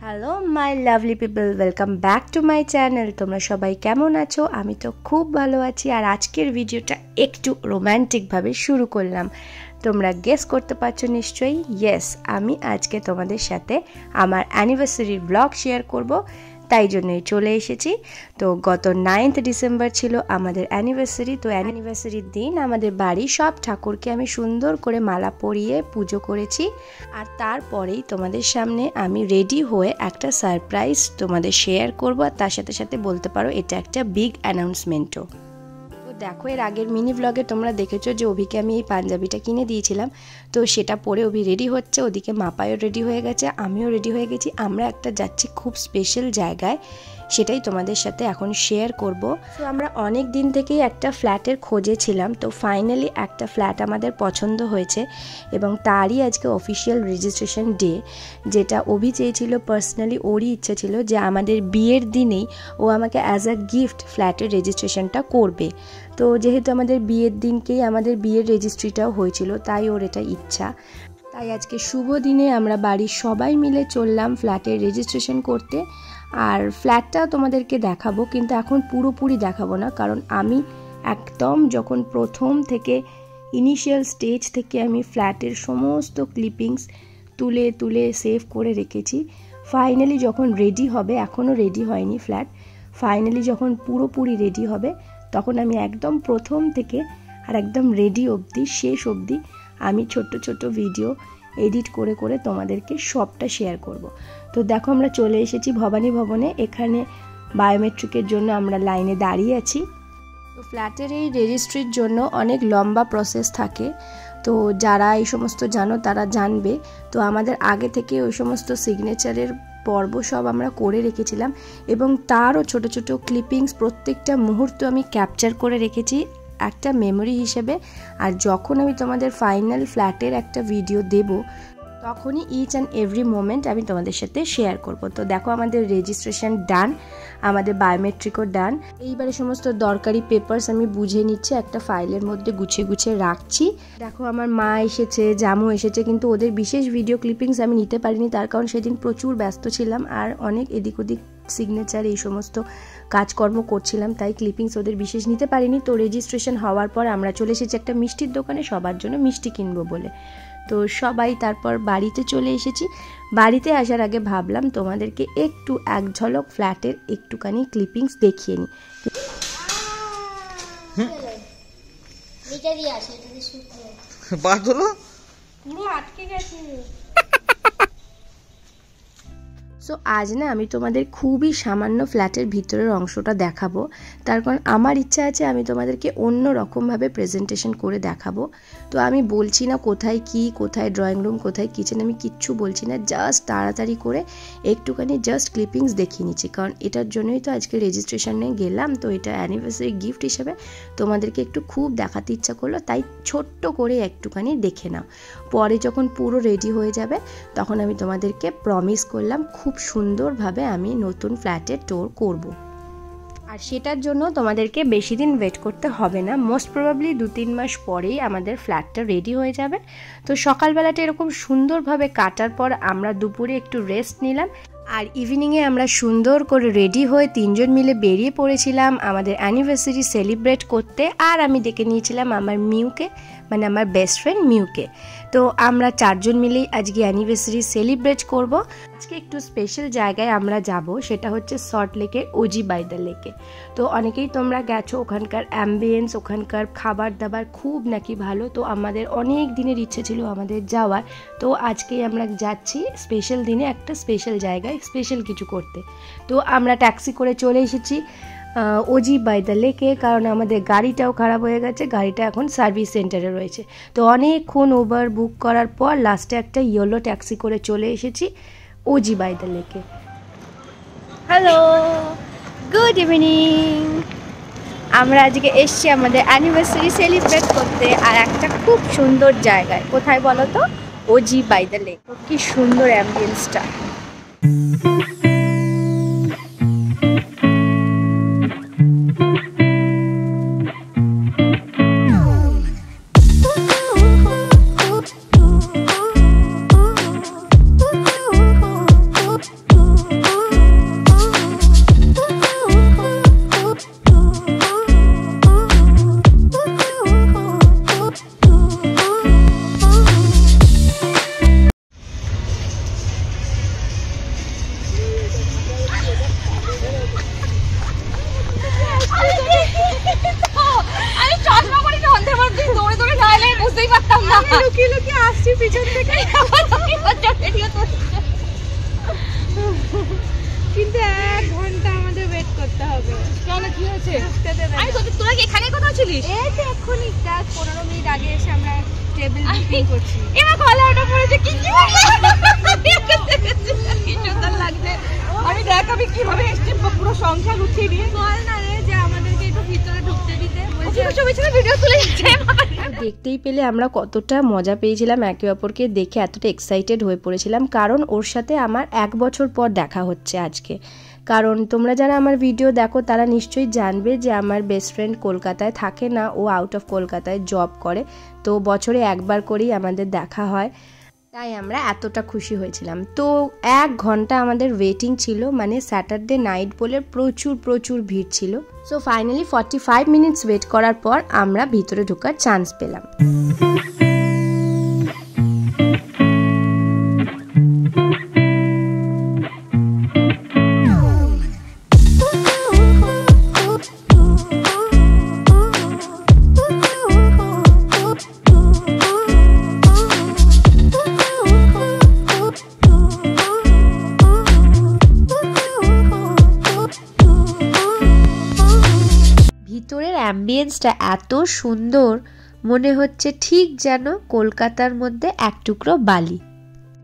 Hello my lovely people, welcome back to my channel. তোমরা সবাই কেমন আছো? আমি তো খুব ভালো আছি। আর আজকের ভিডিওটা একটু রোম্যান্টিকভাবে শুরু করলাম। তোমরা গেস করতে পারছো নিশ্চয়ই। ইয়েস, আমি আজকে তোমাদের সাথে আমার অ্যানিভার্সারির ব্লগ শেয়ার করব, তাই জন্যই চলে এসেছি। তো গত 9th ডিসেম্বর ছিল আমাদের অ্যানিভার্সারি। তো অ্যানিভার্সারির দিন আমাদের বাড়ির সব ঠাকুরকে আমি সুন্দর করে মালা পরিয়ে পুজো করেছি। আর তারপরেই তোমাদের সামনে আমি রেডি হয়ে একটা সারপ্রাইজ তোমাদের শেয়ার করব। আর তার সাথে সাথে বলতে পারো এটা একটা বিগ অ্যানাউন্সমেন্টও। দেখো, এর আগের মিনি ব্লগে তোমরা দেখেছো যে অভিকে আমি এই পাঞ্জাবিটা কিনে দিয়েছিলাম। তো সেটা পরে অভি রেডি হচ্ছে, ওদিকে মাপায়ও রেডি হয়ে গেছে, আমিও রেডি হয়ে গেছি। আমরা একটা যাচ্ছি খুব স্পেশাল জায়গায়, সেটাই তোমাদের সাথে এখন শেয়ার করব। তো আমরা অনেক দিন থেকেই একটা ফ্ল্যাটের খোঁজে ছিলাম। তো ফাইনালি একটা ফ্ল্যাট আমাদের পছন্দ হয়েছে এবং তারই আজকে অফিসিয়াল রেজিস্ট্রেশন ডে, যেটা অভি চেয়েছিল। পার্সোনালি ওরই ইচ্ছা ছিল যে আমাদের বিয়ের দিনেই ও আমাকে অ্যাজ আ গিফট ফ্ল্যাটের রেজিস্ট্রেশনটা করবে। তো যেহেতু আমাদের বিয়ের দিনকেই আমাদের বিয়ের রেজিস্ট্রিটাও হয়েছিল, তাই ওর এটা ইচ্ছা। তাই আজকে শুভ দিনে আমরা বাড়ির সবাই মিলে চললাম ফ্ল্যাটের রেজিস্ট্রেশন করতে। আর ফ্ল্যাটটা তোমাদেরকে দেখাবো, কিন্তু এখন পুরোপুরি দেখাবো না, কারণ আমি একদম যখন প্রথম থেকে ইনিশিয়াল স্টেজ থেকে আমি ফ্ল্যাটের সমস্ত ক্লিপিংস তুলে তুলে সেভ করে রেখেছি। ফাইনালি যখন রেডি হবে, এখনও রেডি হয়নি ফ্ল্যাট, ফাইনালি যখন পুরোপুরি রেডি হবে তখন আমি একদম প্রথম থেকে আর একদম রেডি অবধি শেষ অবধি আমি ছোট্ট ছোট্ট ভিডিও এডিট করে করে তোমাদেরকে সবটা শেয়ার করব। তো দেখো, আমরা চলে এসেছি ভবানী ভবনে। এখানে বায়োমেট্রিকের জন্য আমরা লাইনে দাঁড়িয়ে আছি। তো ফ্ল্যাটের এই রেজিস্ট্রির জন্য অনেক লম্বা প্রসেস থাকে। তো যারা এই সমস্ত জানো তারা জানবে। তো আমাদের আগে থেকে ওই সমস্ত সিগনেচারের পর্ব সব আমরা করে রেখেছিলাম এবং তারও ছোট ছোট ক্লিপিংস প্রত্যেকটা মুহূর্ত আমি ক্যাপচার করে রেখেছি একটা মেমোরি হিসেবে। আর যখন আমি তোমাদের ফাইনাল ফ্ল্যাটের একটা ভিডিও দেব, তখনই ইচ অ্যান্ড এভরি মোমেন্ট আমি তোমাদের সাথে শেয়ার করব। তো দেখো, আমাদের রেজিস্ট্রেশন ডান, আমাদের বায়োমেট্রিকও ডান। এইবারে সমস্ত দরকারি পেপারস আমি বুঝে নিচ্ছি, একটা ফাইলের মধ্যে গুছিয়ে গুছিয়ে রাখছি। দেখো, আমার মা এসেছে, জামু এসেছে, কিন্তু ওদের বিশেষ ভিডিও ক্লিপিংস আমি নিতে পারিনি, তার কারণ সেদিন প্রচুর ব্যস্ত ছিলাম আর অনেক এদিক ওদিক সিগনেচার এই সমস্ত কাজকর্ম করছিলাম, তাই ক্লিপিংস ওদের বিশেষ নিতে পারিনি। তো রেজিস্ট্রেশন হওয়ার পর আমরা চলে এসেছি একটা মিষ্টির দোকানে সবার জন্য মিষ্টি কিনবো বলে। তো সবাই তারপর বাড়িতে চলে এসেছি। বাড়িতে আসার আগে ভাবলাম তোমাদেরকে একটু এক ঝলক ফ্ল্যাটের একটুখানি ক্লিপিংস দেখিয়ে নিই। সো আজ না আমি তোমাদের খুবই সামান্য ফ্ল্যাটের ভিতরের অংশটা দেখাবো, তার কারণ আমার ইচ্ছা আছে আমি তোমাদেরকে অন্য রকমভাবে প্রেজেন্টেশন করে দেখাবো। তো আমি বলছি না কোথায় কি, কোথায় ড্রয়িং রুম, কোথায় কিচেন, আমি কিচ্ছু বলছি না। জাস্ট তাড়াতাড়ি করে একটুখানি জাস্ট ক্লিপিংস দেখিয়ে নিচ্ছি, কারণ এটার জন্যই তো আজকে রেজিস্ট্রেশনে গেলাম। তো এটা অ্যানিভার্সারি গিফট হিসেবে তোমাদেরকে একটু খুব দেখাতে ইচ্ছা করলো, তাই ছোট্ট করে একটুখানি দেখে নাও। পরে যখন পুরো রেডি হয়ে যাবে তখন আমি তোমাদেরকে প্রমিস করলাম খুব সুন্দরভাবে আমি নতুন ফ্ল্যাটের ট্যুর করব। আর সেটার জন্য তোমাদেরকে বেশি দিন ওয়েট করতে হবে না। মোস্ট প্রবাবলি 2-3 মাস পরেই আমাদের ফ্ল্যাটটা রেডি হয়ে যাবে। তো সকালবেলাটা এরকম সুন্দরভাবে কাটার পর আমরা দুপুরে একটু রেস্ট নিলাম। আর ইভিনিংয়ে আমরা সুন্দর করে রেডি হয়ে 3 জন মিলে বেরিয়ে পড়েছিলাম আমাদের অ্যানিভার্সারি সেলিব্রেট করতে। আর আমি ডেকে নিয়েছিলাম আমার মিউকে, মানে আমার বেস্ট ফ্রেন্ড মিউকে। তো আমরা 4 জন মিলেই আজকে অ্যানিভার্সারি সেলিব্রেট করব। আজকে একটু স্পেশাল জায়গায় আমরা যাব, সেটা হচ্ছে সল্ট লেকের ওজি বাই দ্য লেকে। তো অনেকেই তোমরা গেছো, ওখানকার অ্যাম্বিয়েন্স, ওখানকার খাবার দাবার খুব নাকি ভালো। তো আমাদের অনেক দিনের ইচ্ছে ছিল আমাদের যাওয়ার। তো আজকেই আমরা যাচ্ছি স্পেশাল দিনে একটা স্পেশাল জায়গায় স্পেশাল কিছু করতে। তো আমরা ট্যাক্সি করে চলে এসেছি ওজি বাই দ্য লেকে, কারণ আমাদের গাড়িটাও খারাপ হয়ে গেছে, গাড়িটা এখন সার্ভিস সেন্টারে রয়েছে। তো অনেকক্ষণ ওভার বুক করার পর লাস্টে একটা ইয়েলো ট্যাক্সি করে চলে এসেছি ওজি বাই দ্য লেকে। Hello, good evening. আমরা আজকে এসছি আমাদের অ্যানিভার্সারি সেলিব্রেট করতে, আর একটা খুব সুন্দর জায়গায়। কোথায় বলো তো? ওজি বাই দ্য লেক। কি সুন্দর অ্যাম্বিয়েন্সটা। লুকিয়ে লুকিয়ে আসছি পিছন থেকে, কিন্তু 1 ঘন্টা আমাদের ওয়েট করতে হবে। কেন, কি হয়েছে? আমি তো তোরা এখানে কোথাও ছিলিস? এই তো এক্ষুনি 15 মিনিট আগে এসে আমরা টেবিল বুকিং করছি। এবার গলা ওটা পড়েছে, কি কি কি সুন্দর লাগছে। আমি দেখ আমি কিভাবে এসেছি পুরো সংখ্যা গুছিয়ে নিয়ে। বল না রে যে আমাদেরকে একটু ভিতরে ঢুকতে দিতে, বলছি সবাই ছিল ভিডিও তুলে যাচ্ছে। দেখতেই পেলে আমরা কতটা মজা পেয়েছিলাম, একে অপরকে দেখে এতটা এক্সাইটেড হয়ে পড়েছিলাম, কারণ ওর সাথে আমার 1 বছর পর দেখা হচ্ছে আজকে। কারণ তোমরা যারা আমার ভিডিও দেখো তারা নিশ্চয়ই জানবে যে আমার বেস্ট ফ্রেন্ড কলকাতায় থাকে না, ও আউট অফ কলকাতায় জব করে, তো বছরে একবার করেই আমাদের দেখা হয়, তাই আমরা এতটা খুশি হয়েছিলাম। তো 1 ঘন্টা আমাদের ওয়েটিং ছিল, মানে স্যাটারডে নাইট বলে প্রচুর প্রচুর ভিড় ছিল। সো ফাইনালি 45 মিনিটস ওয়েট করার পর আমরা ভিতরে ঢোকার চান্স পেলাম। ভিতরের অ্যাম্বিয়েন্সটা এত সুন্দর, মনে হচ্ছে ঠিক যেন কলকাতার মধ্যে এক টুকরো বালি।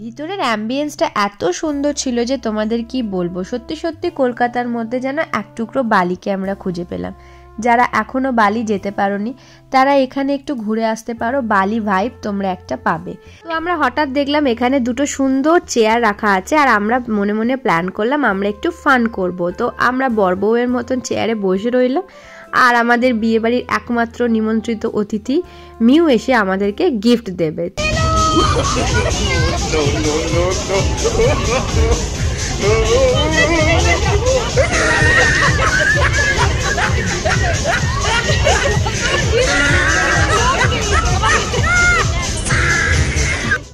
ভিতরের অ্যাম্বিয়েন্সটা এত সুন্দর ছিল যে তোমাদের কি বলবো, সত্যি সত্যি কলকাতার মধ্যে যেন এক টুকরো বালিকে আমরা খুঁজে পেলাম। যারা এখনো বালি যেতে পারোনি তারা এখানে একটু ঘুরে আসতে পারো, বালি ভাইব তোমরা একটা পাবে। তো আমরা হঠাৎ দেখলাম এখানে দুটো সুন্দর চেয়ার রাখা আছে, আর আমরা মনে মনে প্ল্যান করলাম আমরা একটু ফান করব। তো আমরা বরবউয়ের মতন চেয়ারে বসে রইলাম, আর আমাদের বিয়েবাড়ির একমাত্র নিমন্ত্রিত অতিথি মিউ এসে আমাদেরকে গিফট দেবে।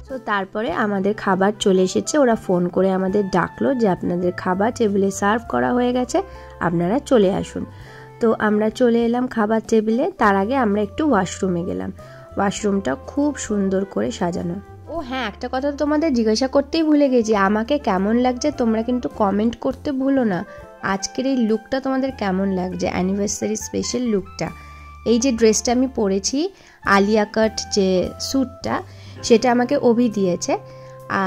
তো তারপরে আমাদের খাবার চলে এসেছে, ওরা ফোন করে আমাদের ডাকলো যে আপনাদের খাবার টেবিলে সার্ভ করা হয়ে গেছে, আপনারা চলে আসুন। তো আমরা চলে এলাম খাবার টেবিলে। তার আগে আমরা একটু ওয়াশরুমে গেলাম, ওয়াশরুমটা খুব সুন্দর করে সাজানো। ও হ্যাঁ, একটা কথা তোমাদের জিজ্ঞাসা করতেই ভুলে গেছি, আমাকে কেমন লাগছে তোমরা কিন্তু কমেন্ট করতে ভুলো না। আজকের এই লুকটা তোমাদের কেমন লাগছে, অ্যানিভার্সারি স্পেশাল লুকটা। এই যে ড্রেসটা আমি পরেছি, আলিয়া কাট যে স্যুটটা, সেটা আমাকে অভি দিয়েছে,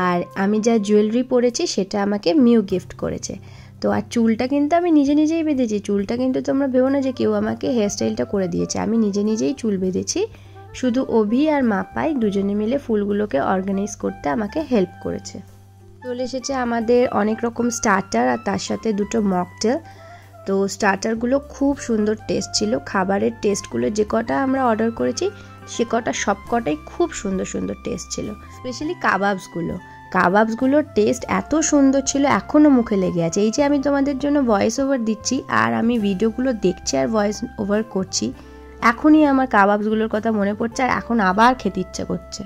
আর আমি যা জুয়েলারি পরেছি সেটা আমাকে মিউ গিফট করেছে। তো আর চুলটা কিন্তু আমি নিজে নিজেই বেঁধেছি, চুলটা কিন্তু তোমরা ভেবো না যে কেউ আমাকে হেয়ারস্টাইলটা করে দিয়েছে, আমি নিজে নিজেই চুল বেঁধেছি। শুধু অভি আর মাপাই দুজনে মিলে ফুলগুলোকে অর্গানাইজ করতে আমাকে হেল্প করেছে। চলে এসেছে আমাদের অনেক রকম স্টার্টার আর তার সাথে দুটো মকটেল। তো স্টার্টারগুলো খুব সুন্দর টেস্ট ছিল, খাবারের টেস্টগুলো যে কটা আমরা অর্ডার করেছি সে কটা সব কটাই খুব সুন্দর সুন্দর টেস্ট ছিল। স্পেশালি কাবাবসগুলোর টেস্ট এত সুন্দর ছিল, এখনও মুখে লেগে আছে। এই যে আমি তোমাদের জন্য ভয়েস ওভার দিচ্ছি আর আমি ভিডিওগুলো দেখছি আর ভয়েস ওভার করছি, এখনই আমার কাবাবসগুলোর কথা মনে পড়ছে আর এখন আবার খেতে ইচ্ছা করছে।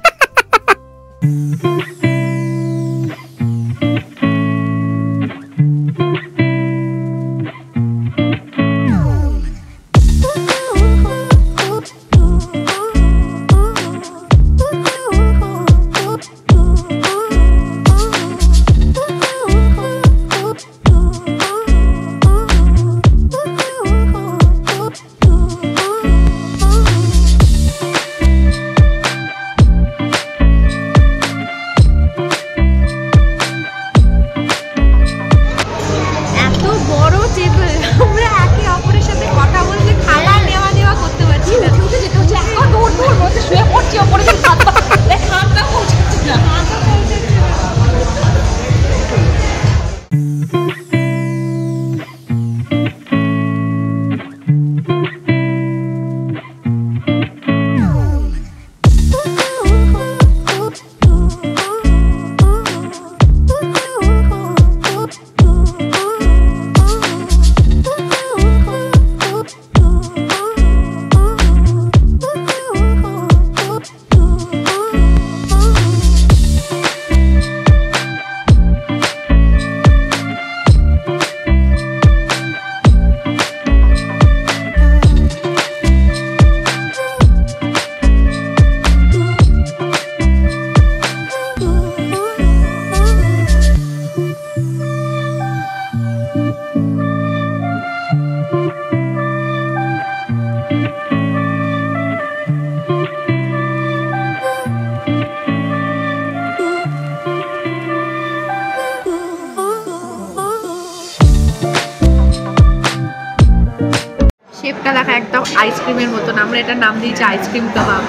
এটা দেখা একদম আইসক্রিমের মতন, আমরা এটা নাম দিয়েছি আইসক্রিম কাবাব।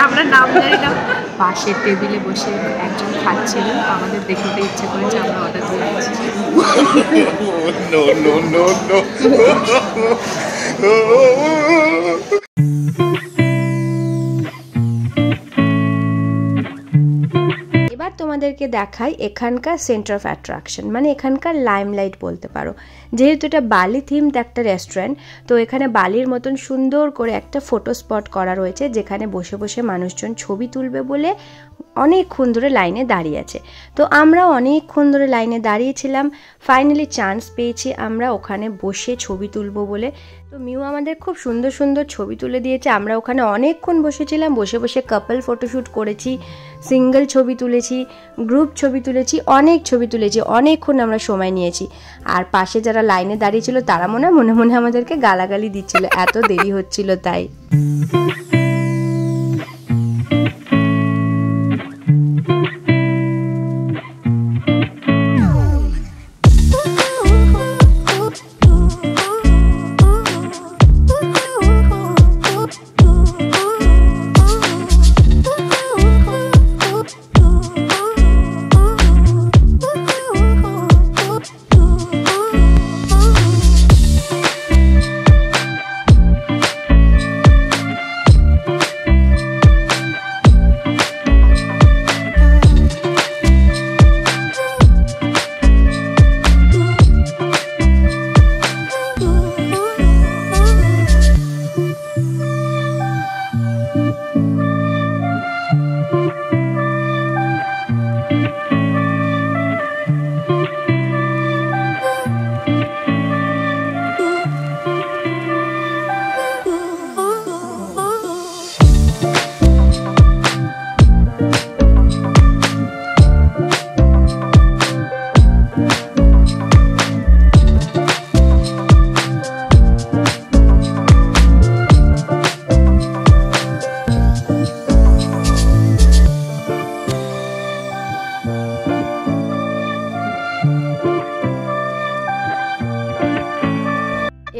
আমরা নাম জানি না। পাশের টেবিলে বসে একজন খাচ্ছিল, আমাদের দেখতে ইচ্ছে করেছে, আমরা অর্ডার করে দিয়েছি। এবার তোমাদেরকে দেখাই এখানকার সেন্টার অফ অ্যাট্রাকশন, মানে এখানকার লাইমলাইট বলতে পারো। যেহেতু এটা বালি থিমড একটা রেস্টুরেন্ট, তো এখানে বালির মতন সুন্দর করে একটা ফটো স্পট করা রয়েছে, যেখানে বসে বসে মানুষজন ছবি তুলবে বলে অনেকক্ষণ ধরে লাইনে দাঁড়িয়ে আছে। তো আমরাও অনেকক্ষণ ধরে লাইনে দাঁড়িয়েছিলাম, ফাইনালি চান্স পেয়েছি আমরা ওখানে বসে ছবি তুলবো বলে। তো মিউ আমাদের খুব সুন্দর সুন্দর ছবি তুলে দিয়েছে। আমরা ওখানে অনেকক্ষণ বসেছিলাম, বসে বসে কাপল ফটোশ্যুট করেছি, সিঙ্গেল ছবি তুলেছি, গ্রুপ ছবি তুলেছি, অনেক ছবি তুলেছি, অনেকক্ষণ আমরা সময় নিয়েছি। আর পাশে যারা লাইনে দাঁড়িয়েছিল তারা মনে মনে আমাদেরকে গালাগালি দিচ্ছিল, এত দেরি হচ্ছিল তাই।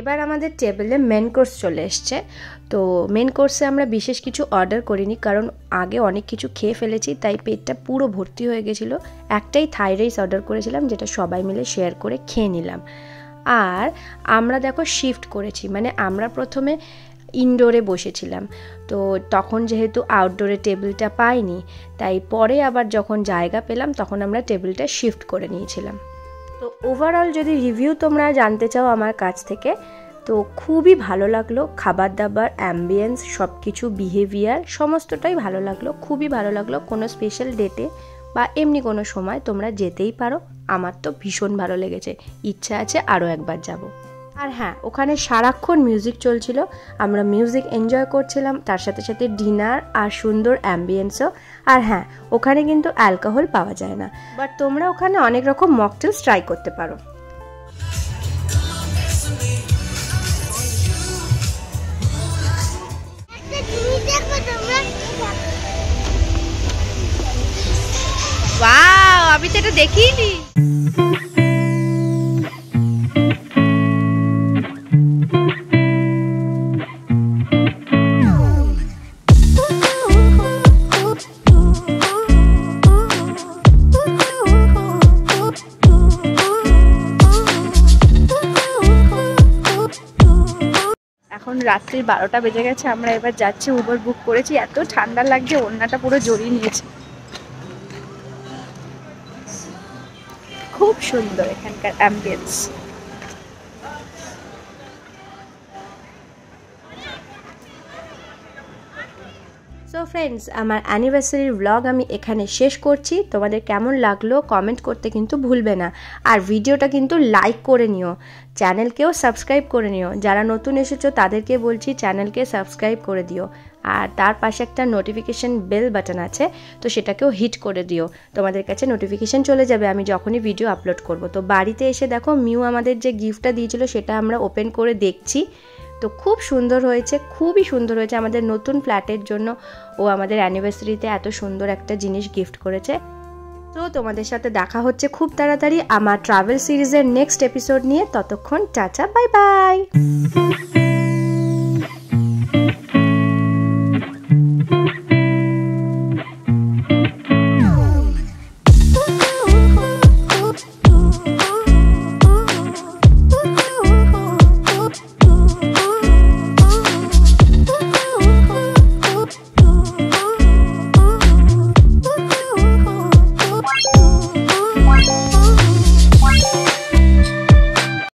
এবার আমাদের টেবিলে মেন কোর্স চলে এসছে। তো মেন কোর্সে আমরা বিশেষ কিছু অর্ডার করিনি, কারণ আগে অনেক কিছু খেয়ে ফেলেছি, তাই পেটটা পুরো ভর্তি হয়ে গেছিলো। একটাই থাই রাইস অর্ডার করেছিলাম, যেটা সবাই মিলে শেয়ার করে খেয়ে নিলাম। আর আমরা দেখো শিফট করেছি, মানে আমরা প্রথমে ইনডোরে বসেছিলাম, তো তখন যেহেতু আউটডোরে টেবিলটা পাইনি, তাই পরে আবার যখন জায়গা পেলাম তখন আমরা টেবিলটা শিফট করে নিয়েছিলাম। তো ওভারঅল যদি রিভিউ তোমরা জানতে চাও আমার কাছ থেকে, তো খুবই ভালো লাগলো। খাবার দাবার, অ্যাম্বিয়েন্স, সব কিছু, বিহেভিয়ার সমস্তটাই ভালো লাগলো, খুবই ভালো লাগলো। কোনো স্পেশাল ডেটে বা এমনি কোনো সময় তোমরা যেতেই পারো। আমার তো ভীষণ ভালো লেগেছে, ইচ্ছা আছে আরও একবার যাব। আর হ্যাঁ, ওখানে সারাক্ষণ মিউজিক চলছিল, আমরা মিউজিক এনজয় করছিলাম, তার সাথে সাথে ডিনার আর সুন্দর অ্যাম্বিয়েন্সও। আর হ্যাঁ, ওখানে কিন্তু অ্যালকোহল পাওয়া যায় না, বাট তোমরা ওখানে অনেক রকম মকটেলস ট্রাই করতে পারো। ওয়াও, আমি তো এটা দেখিনি। এখন রাত্রি 12টা বেজে গেছে, আমরা এবার যাচ্ছি। উবার বুক করেছি, এত ঠান্ডা লাগছে, ওড়নাটা পুরো জড়িয়ে নিয়েছে। খুব সুন্দর এখানকার অ্যাম্বিয়েন্স। সো ফ্রেন্ডস, আমার অ্যানিভার্সারির ব্লগ আমি এখানে শেষ করছি। তোমাদের কেমন লাগলো কমেন্ট করতে কিন্তু ভুলবে না, আর ভিডিওটা কিন্তু লাইক করে নিও, চ্যানেলকেও সাবস্ক্রাইব করে নিও। যারা নতুন এসেছো তাদেরকে বলছি চ্যানেলকে সাবস্ক্রাইব করে দিও, আর তার পাশে একটা নোটিফিকেশান বেল বাটন আছে, তো সেটাকেও হিট করে দিও। তোমাদের কাছে নোটিফিকেশান চলে যাবে আমি যখনই ভিডিও আপলোড করব। তো বাড়িতে এসে দেখো মিউ আমাদের যে গিফটটা দিয়েছিল সেটা আমরা ওপেন করে দেখছি। তো খুব সুন্দর হয়েছে, খুবই সুন্দর হয়েছে। আমাদের নতুন ফ্ল্যাটের জন্য ও আমাদের অ্যানিভার্সারিতে এত সুন্দর একটা জিনিস গিফট করেছে। তো তোমাদের সাথে দেখা হচ্ছে খুব তাড়াতাড়ি আমার ট্রাভেল সিরিজের নেক্সট এপিসোড নিয়ে। ততক্ষণ টাটা, বাই বাই।